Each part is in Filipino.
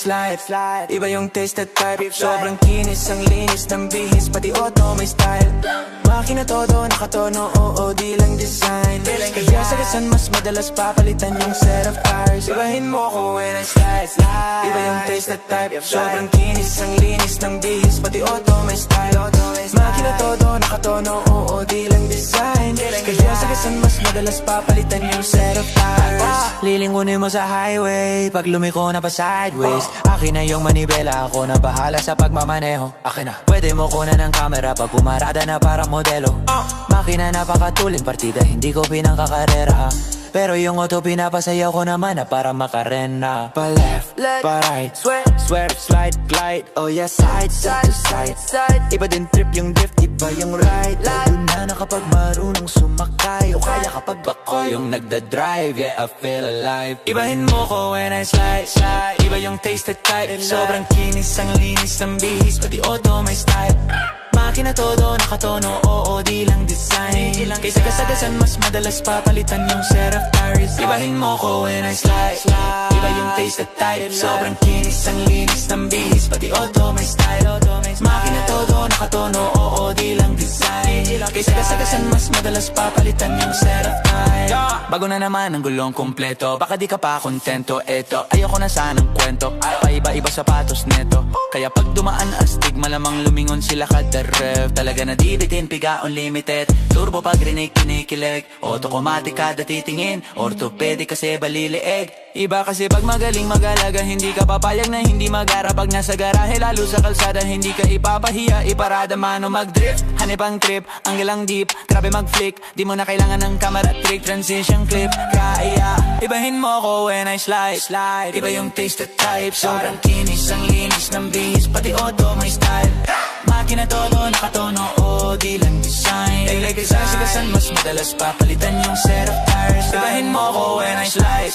slide. Iba yung taste at type, sobrang kinis, ang linis ng bihis, pati auto may style. Makina todo, nakatono, oo, di lang design. Kaya sa gasan mas madalas papalitan yung set of tires. Ibahin mo ko when I slide. Iba yung taste at type, sobrang kinis, ang linis ng bihis, pati auto may style. Makina todo, nakatono, oo, di lang design. Kaya sa gasan mas madalas papalitan yung set of tires. Lilingunin mo sa highway, pag lumiko na pa sideways. Akin na yung manibela, ako na bahala sa pagmamaneho. Akin na, pwede mo kunan ng camera pag pumarada na parang modelo. Makina napakatulin, partida hindi ko pinangkakarera. Pero yung auto pinapasayaw ko naman na para makarena. Pa left, pa right, swerve, slide, glide. Oh yeah, side to side. Iba din trip yung drift, iba yung ride. Lalo na kapag marunong sumakay, o kaya kapag bako yung nagda-drive. Yeah, I feel alive. Ibahin mo ko when I slide. Iba yung taste at type, sobrang kinis, ang linis ng bihis, pati auto may style. Makina todo, nakatono, oo, di lang design. Kaysa kasagasan, mas madalas papalitan yung set of tires. Ibahin mo ko when I slide. Iba yung taste at type, sobrang kinis, ang linis ng bihis, pati auto may style. Makina todo, nakatono, oo, di lang design. Kaysa kasagasan, mas madalas papalitan yung set of tires. Bago na naman ang gulong kompleto, baka di ka pa kontento. Eto, ayoko na sanang kwento, paiba-iba sapatos neto. Kaya pag dumaan astig, malamang lumingon sila kada rev. Talaga na dibitin, piga unlimited. Turbo pag rinig, kinikilig. Automatic kada titingin, orthopedic kasi baliliig. Iba kasi pag magaling mag-alaga, hindi ka papayag na hindi mag-ara. Pag nasa garahe, lalo sa kalsada, hindi ka ipapahiya. Iparada mano mag-drift, hanip ang trip, ang ilang deep, grabe mag-flick. Di mo na kailangan ng camera trick, transition clip. Kaya, ibahin mo ko when I slide. Iba yung taste at type, sobrang kinis, ang linis ng bihis, pati auto may style. Makina todo, nakatono, oo, di lang design. Like kasagasan, mas madalas papalitan yung set of tires. Ibahin mo ko when I slide.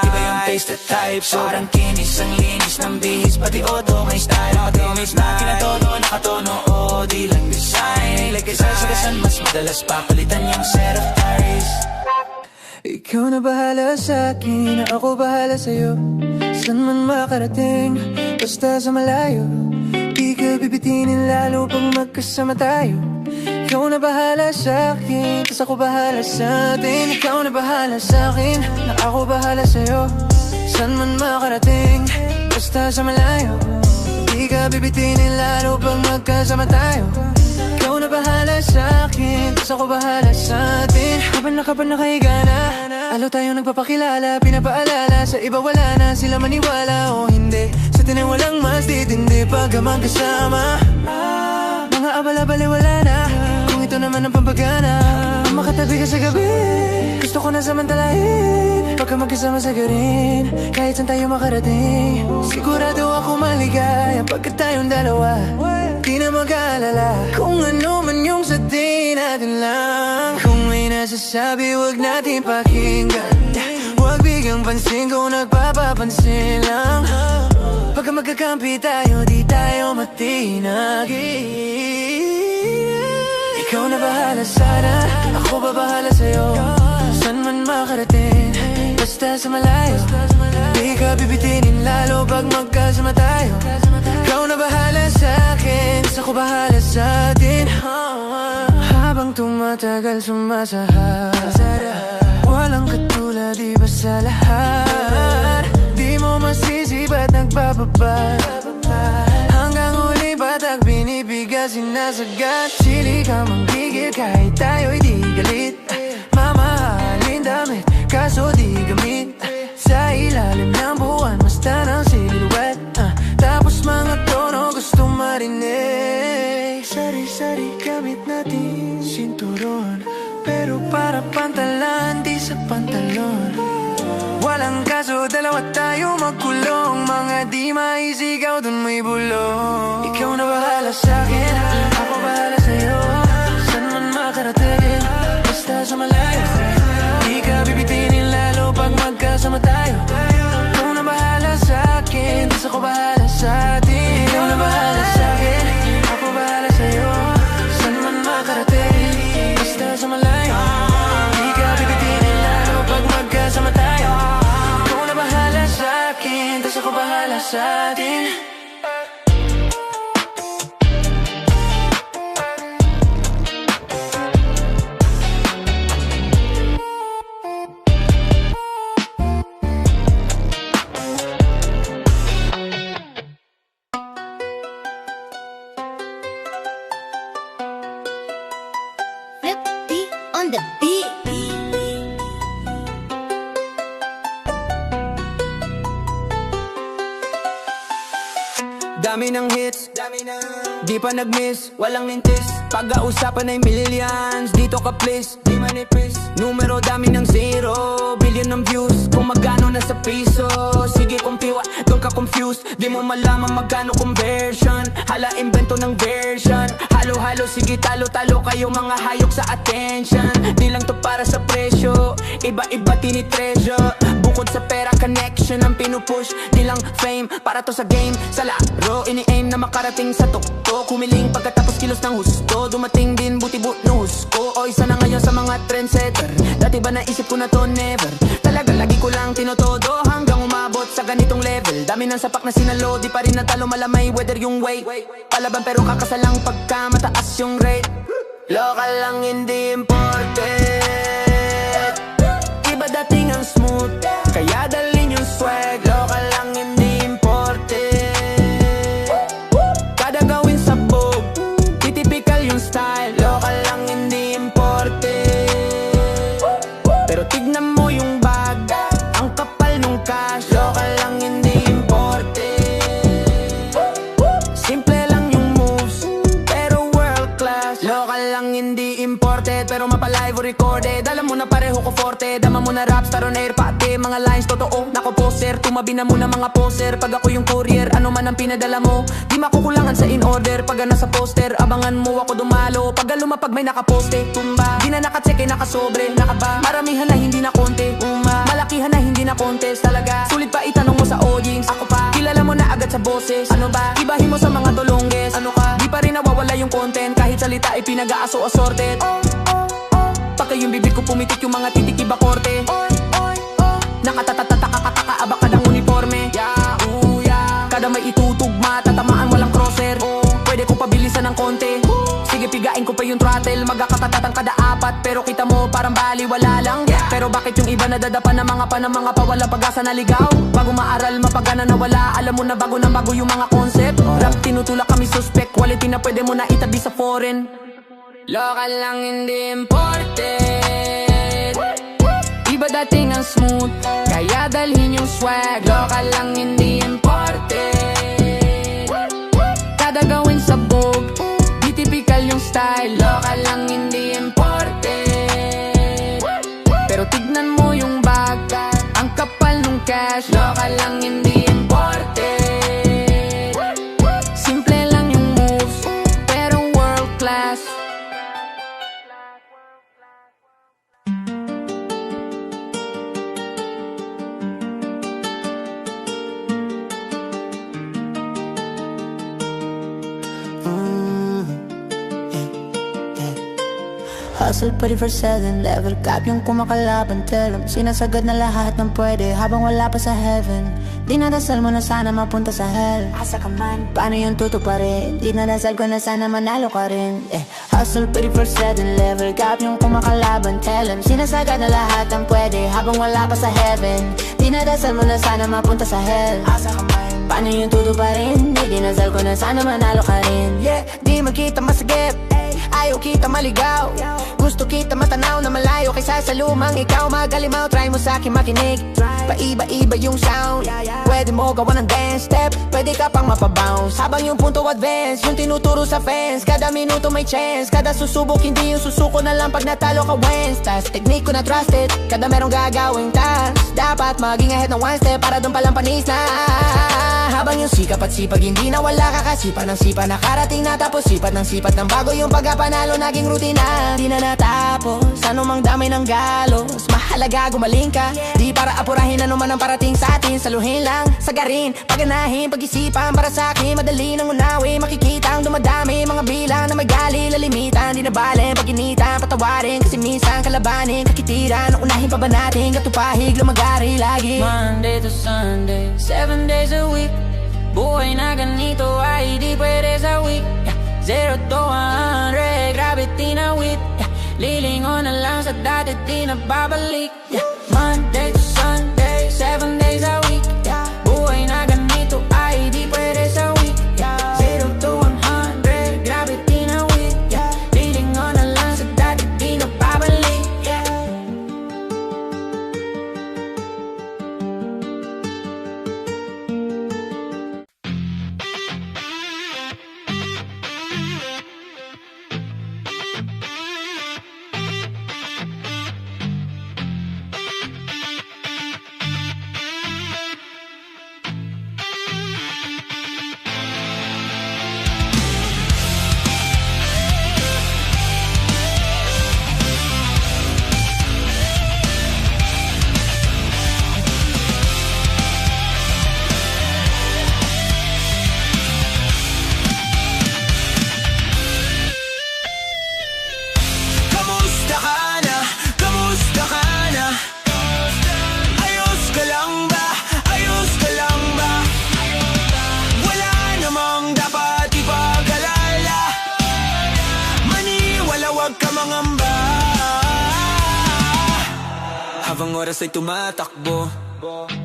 Iba yung taste at type, sobrang kinis, ang linis ng bihis, pati auto may style. Makina todo, nakatono, oo, di lang design. Like kasagasan, mas madalas papalitan yung set of tires. Ikaw na bahala sa akin, ako bahala sa'yo. San man makarating, basta sa malayo. Di ka bibitinin lalo pag magkasama tayo. Ikaw na bahala sa akin, tas ako bahala sa atin. Ikaw na bahala sa akin, na ako bahala sa'yo. San man makarating, basta sa malayo. Di ka bibitinin lalo pag magkasama tayo. Ikaw na bahala sa akin, tas ako bahala sa atin. Kapag nakahiga na, alo tayo nagpapakilala. Pinapaalala, sa iba wala na, sila maniwala o hindi. Sa atin ay walang mas titindi pag magkasama. Mga abala-bali wala na, kung ito naman ang pampagana. Makatabi ka sa gabi, gusto ko na samantalahin. Pagka magkasama sa garin, kahit saan tayo makarating. Sigurado ako maligaya pagka tayong dalawa. Di na mag-aalala kung ano man yung sabihin natin lang. Kung may nasasabi, wag natin pakinggan. Wag bigang pansin kung nagpapapansin lang. Pagka magkakampi tayo, di tayo matinagi. Ikaw na bahala sana, ako ba bahala sa'yo. San man makarating, basta sa malayo. Di ka bibitinin lalo pag magkasama tayo. Ikaw na bahala sa akin, tas ako bahala sa atin. Habang tumatagal sumasahara, walang katulad iba sa lahat. Di mo masisi ba't nagbababa. Hanggang huli batag binibiga sinasagat. Sili ka manggigil kahit tayo'y di galit. Mamahalin damit kaso di gamit. Sa ilalim ng buwan basta ng silhouette. Tapos mga tono gusto marinig. Sari-sari gamit natin sinturon, pero para pantalan di sa pantalon. Walang kaso, dalawa tayo magkulong. Mga di maisigaw dun may bulong. Ikaw na bahala sa'kin, ako bahala sa'yo. San man makarating, basta sa malayo. Di ka bibitinin lalo pag magkasama tayo. Ikaw na bahala sa'kin, tas ako bahala sa atin. Ikaw na bahala sa'kin, ako bahala sa'yo. San man makarating, basta sa malayo. Di ka bibitinin lalo pag magkasama tayo. Ikaw na bahala sa'kin, tas ako bahala sa atin. Flip D on the beat. Dami ng hits, di pa nag-miss, walang mintis. Pag-ausapan ay millions, dito ka please, di manipis. Numero dami ng zero, billion ng views. Kung magkano na sa piso, sige kumpiwa, doon ka confused. Di mo malaman magkano conversion, hala invento ng version. Halo-halo, sige talo-talo kayo mga hayok sa attention. Di lang to para sa presyo, iba-iba tinitreasure. Bukod sa pera, connection ang pinupush. Di lang fame, para to sa game. Sa laro, ini-aim na makarating sa tuktok. Humiling pagkatapos kilos ng husto. Dumating din buti-but no husko. O isa na ngayon sa mga trendsetter. Dati ba naisip ko na to? Never. Talaga lagi ko lang tinotodo hanggang umabot sa ganitong level. Dami ng sapak na sinalo, di pa rin natalo. Malamay weather yung way. Palaban pero kakasalang pagka mataas yung rate. Local lang hindi imported. Iba dating ang smooth, kaya dalhin yung swag. Local lang hindi imported. Kada gawin sabog, typical yung style. Local lang hindi imported. Pero tignan mo yung bag, ang kapal nung cash. Local lang hindi imported. Simple lang yung moves, pero world class. Local lang hindi imported, pero mapa-live o recorded. Alam mo na pareho ko forte, dama mo na raps, taro na air pati. Mga lines totoo, nako poster. Tumabi na muna mga poser. Pag ako yung courier, ano man ang pinadala mo, di makukulangan sa in order. Pag nasa poster, abangan mo ako dumalo. Pag lumapag may nakaposte, tumba. Di na nakacheck ay nakasobre, nakaba. Maramihan na hindi na konti, malakihan na hindi na contest. Talaga, sulit pa itanong mo sa audience. Ako pa, kilala mo na agad sa boses. Ano ba, ibahin mo sa mga tulongges. Ano ka, di pa rin nawawala yung content. Kahit salita ay pinag-aaso assorted. Pagka yung bibig ko pumitik yung mga titik iba korte. Nakatatatakakataka abaka ng uniforme. Kada may itutugma, tatamaan walang crosser. Pwede ko pabilisan ng konti. Sige pigain ko pa yung throttle. Magkakatatang kada apat, pero kita mo parang baliwala lang. Pero bakit yung iba nadadapa ng mga mga pawala pag-asa na ligaw? Bago maaral, mapagana na wala. Alam mo na bago yung mga concept. Rap tinutulak kami suspect. Quality na pwede mo na itabi sa foreign. Local lang hindi imported. Iba dating ang smooth, kaya dalhin yung swag. Local lang hindi imported. Kada gawin sabog, di typical yung style. Local lang hindi imported. Pero tignan mo yung bag, ang kapal nung cash. Local lang hindi imported. Simple lang yung moves, pero world class. Hustle 24/7, level cap yung kumakalaban. Tell them, sinasagad na lahat ng pwede habang wala pa sa heaven. Dinadasal mo na sana mapunta sa hell. Asa ka man, paano yung tutuparin? Dinadasal ko na sana manalo ka rin. Hustle 24/7, level cap yung kumakalaban. Tell them, sinasagad na lahat ng pwede habang wala pa sa heaven. Dinadasal mo na sana mapunta sa hell. Asa ka man, paano yung tutuparin? Dinadasal ko na sana manalo ka rin. Di magkita masagip, ayaw kita maligaw. Gusto kita matanaw na malayo kaysa sa lumang ikaw. Magalimaw, try mo sa'kin makinig. Paiba-iba yung sound. Pwede mo gawa ng dance step, pwede ka pang mapabounce. Habang yung punto advance, yung tinuturo sa fans. Kada minuto may chance, kada susubok hindi yung susuko na lang pag natalo ka wins. Tas technique ko na trusted, kada merong gagawing task. Dapat maging ahead ng one step para doon palang panis na. Habang yung sikap at sipag hindi nawala, kakasipa ng sipa nakarating na. Tapos sipat ng bago yung pagkapanalo naging rutina. Di na natapos, anumang dami ng galos. Mahalaga gumaling ka, di para apurahin ano man ang parating sa atin. Saluhin lang, sagarin, paganahin, pag-isipan. Para sa akin, madali nang unawi. Makikita ang dumadami, mga bilang na may gali. Lalimitan, di na bale, pag-initan, patawarin. Kasi minsan kalabanin, kakitiran. Unahin pa ba natin, katupahig, lumagari lagi. Monday to Sunday, 7 days a week. Buhay na ganito ay di pwede sa week, 0 to 100, grabe tinawid, lilingon na lang sa dati di na babalik, Monday to Sunday, 7 days a week, buhay na ganito ay di pwede sa week, 0 to 100, grabe tinawid, lilingon na lang sa dati di na babalik. Kamusta ka na? Kamusta ka na? Ayos ka lang ba? Ayos ka lang ba? Wala namang dapat ipag-alala, maniwala wag ka mangamba. Habang oras ay tumatakbo,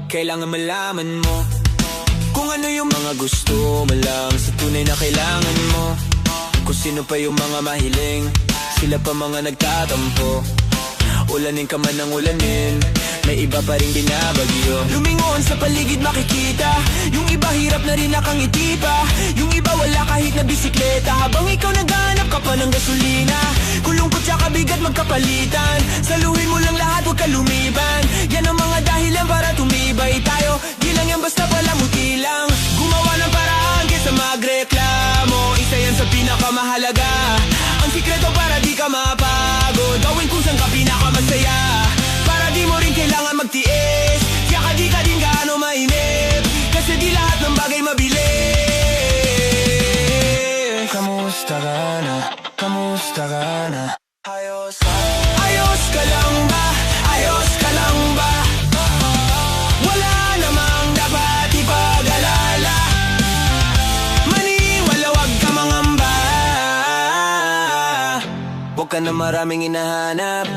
kailangan malaman mo kung ano yung mga gusto mo lang sa tunay na kailangan mo. Kung sino pa yung mga mahiling, sila pa mga nagtatampo. Ulanin ka man ng ulanin, may iba pa rin binabagyo. Lumingon sa paligid makikita, yung iba hirap na rin nakangiti pa, yung iba wala kahit na bisikleta. Habang ikaw naghanap ka pa ng gasolina, kulungkot siya kabigat magkapalitan. Saluhin mo lang lahat, huwag ka lumiban. Yan ang mga dahilan para tumibay tayo. Di lang yan basta palamuti lang, gumawa ng paraan kesa magreklamo. Isa yan sa pinakamahalaga, ang sikreto para di ka mapagod. Gawin kung saan ka pinakamasaya, para di mo rin kailangan magtiis. Kaya ka di ka din gaano mainip, kasi di lahat ng bagay mabili. Kamusta ka na? Kamusta ka na? Ayos ka lang ba? Ayos ka lang ba? Wala namang dapat ipag-alala, maniwala wag ka mangamba. Huwag ka na maraming inahanap,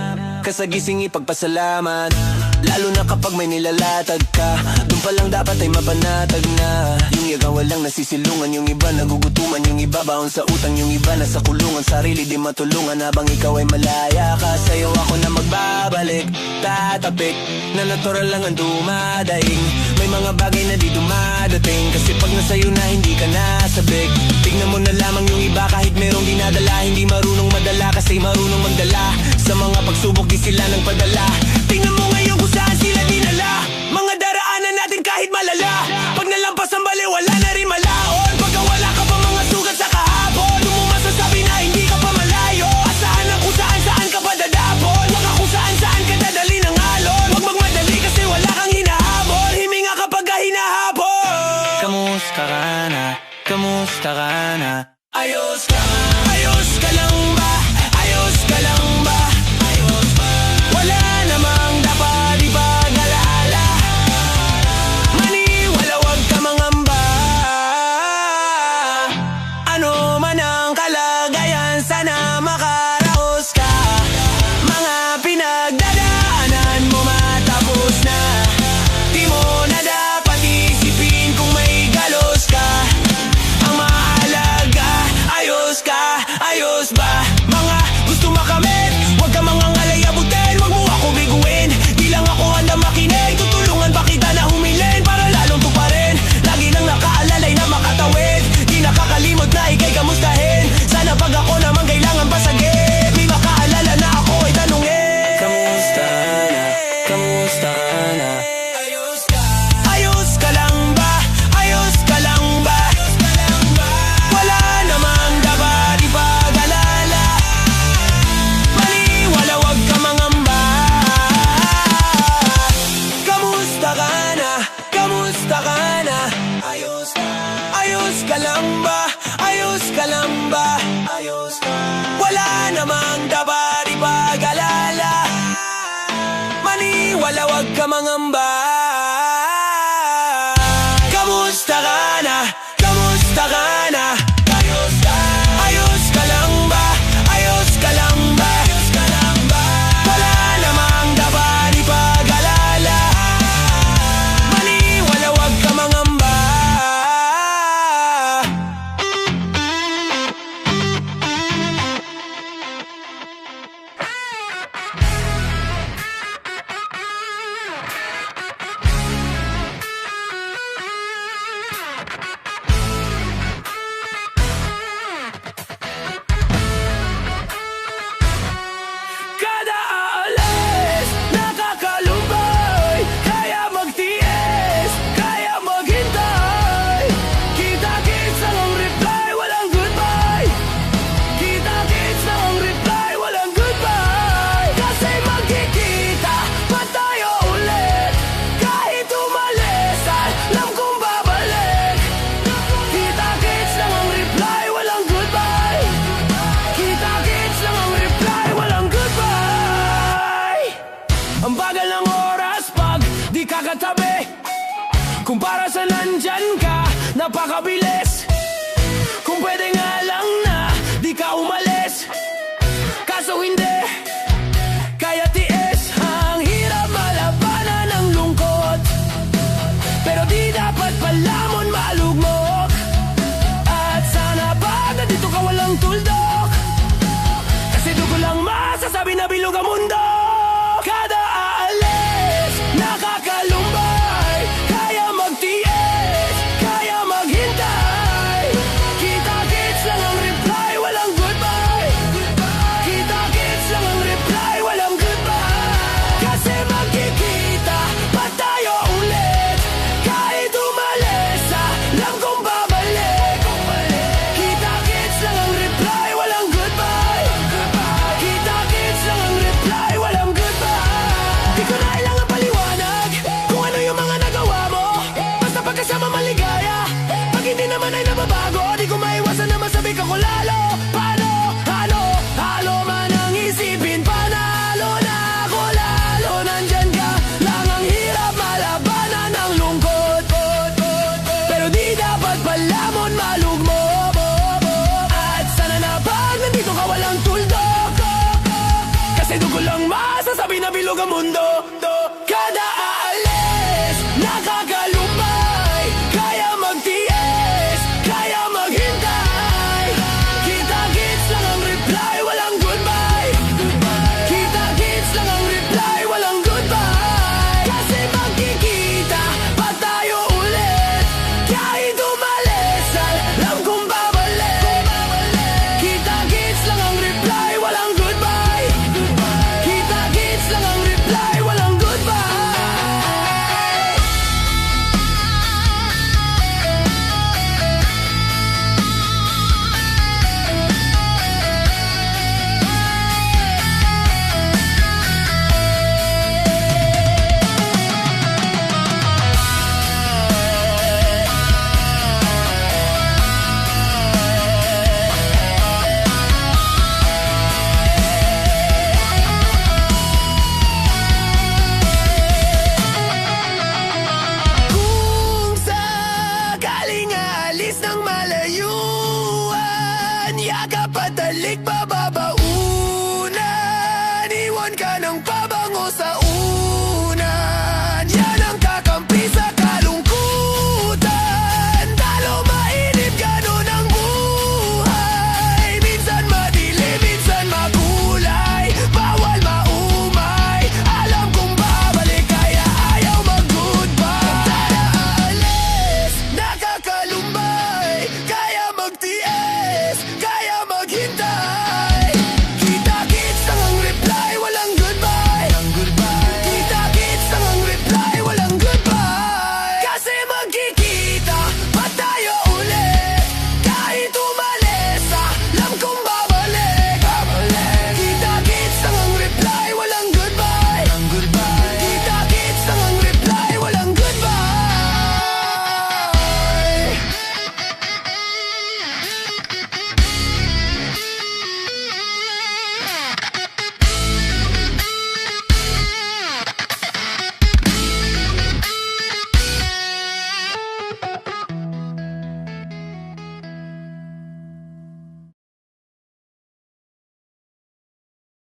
kasagising ipagpasalamat. Lalo na kapag may nilalatag ka, doon pa lang dapat ay mapanatag na. Yung yagang walang nasisilungan, yung iba nagugutuman, yung iba baon sa utang, yung iba nasa kulungan, sarili di matulungan. Habang ikaw ay malaya ka, sa'yo ako na magbabalik, tatapik na natural lang ang dumadaing. May mga bagay na di dumadating, kasi pag nasa'yo na hindi ka nasabik. Tignan mo na lamang yung iba, kahit merong dinadala, hindi marunong madala, kasi marunong magdala. Sa mga pagsubok di sila nagpadala. Tingnan mo ngayon kung saan sila dinala, mga daraanan natin kahit malala. Pag nalampas ang bali, wala na rin malaon. Pagka wala ka pa mga sugat sa kahapon, doon mo masasabi na hindi ka pa malayo. Asahan ang kung saan ka pa dadapon, wag ka kung saan ka dadali ng alon. Wag magmadali kasi wala kang hinahabol, himinga kapag hinahabol. Kamusta ka na? Kamusta ka na? Ayos ka lang ba? Ayos ka lang ba? Wala namang dapat ipag-alala, maniwala wag ka mangamba. Ano man ang kalagayan, sana makaraos ka. Mga pinagdadaanan mo matapos na, di mo na dapat isipin kung may galos ka. Ang mahalaga, ayos ka, ayos ba? Mga gusto makamit, wag ka mangangalay abutin, wag mo ako biguin. Di lang ako handa makinig, tutulungan pa kita na humilin, para lalong tuparin. Lagi nang nakaalalay na makatawid, di nakakalimot na ikay kamustahin. Sana pag ako naman kailangan pasagip, may makaalala na ako ay tanungin. Kamusta ka na? Kamusta ka na? Ayos ka lang ba? Ayos ka lang ba? Wala namang dapat ipag-alala, maniwala wag ka mangamba. Kamusta ka na? Kamusta ka na? Ayos ka lang ba? Ayos ka lang ba? Wala namang dapat ipag-alala, maniwala wag ka mangamba. Kamusta ka na? Kumpara sa nandyan ka, napakabilis. Kung pwede nga lang na di ka umalis, kaso hindi kaya tiis. Ang hirap malabanan ng lungkot, pero di dapat palamon malugmok. At sana pag nandito ka walang tuldok, kasi dugo lang masasabi na bilog ang mundo. Kada aalis, nakakalumbay, kaya magtiis, kaya maghintay. Kita-kits lang ang reply, walang goodbye. Kita-kits lang ang reply, walang goodbye. Kasi magkikita pa tayo ulit, kahit umalis, alam kong babalik. Kita-kits lang ang reply, walang goodbye. Kita-kits lang ang reply, walang goodbye. Di ko na kailangan paliwanag kung ano yung mga nagawa mo. Basta pagkasama maligaya, pag hindi naman ay nababago, di ko maiwasan na masabi ka ko lalo. Paano, halo man ang isipin, panalo na ako lalo. Nandyan ka lang, ang hirap malabanan ng lungkot, pero di dapat palamon malugmok. At sana na pag nandito ka walang tuldok, kasi dugo lang masasabi na bilog ang mundo. Kada aalis, nakakalumbay, kaya magtiis, kaya maghintay. Kita-kits lang ang reply, walang goodbye. Kita-kits lang ang reply, walang goodbye. Kasi magkikita pa tayo ulit, kahit umalis, alam kong babalik. Kita-kits lang ang reply, walang goodbye. Kita-kits lang ang reply, walang goodbye. Kung sakaling alis ng malayuan, yakap at talikbab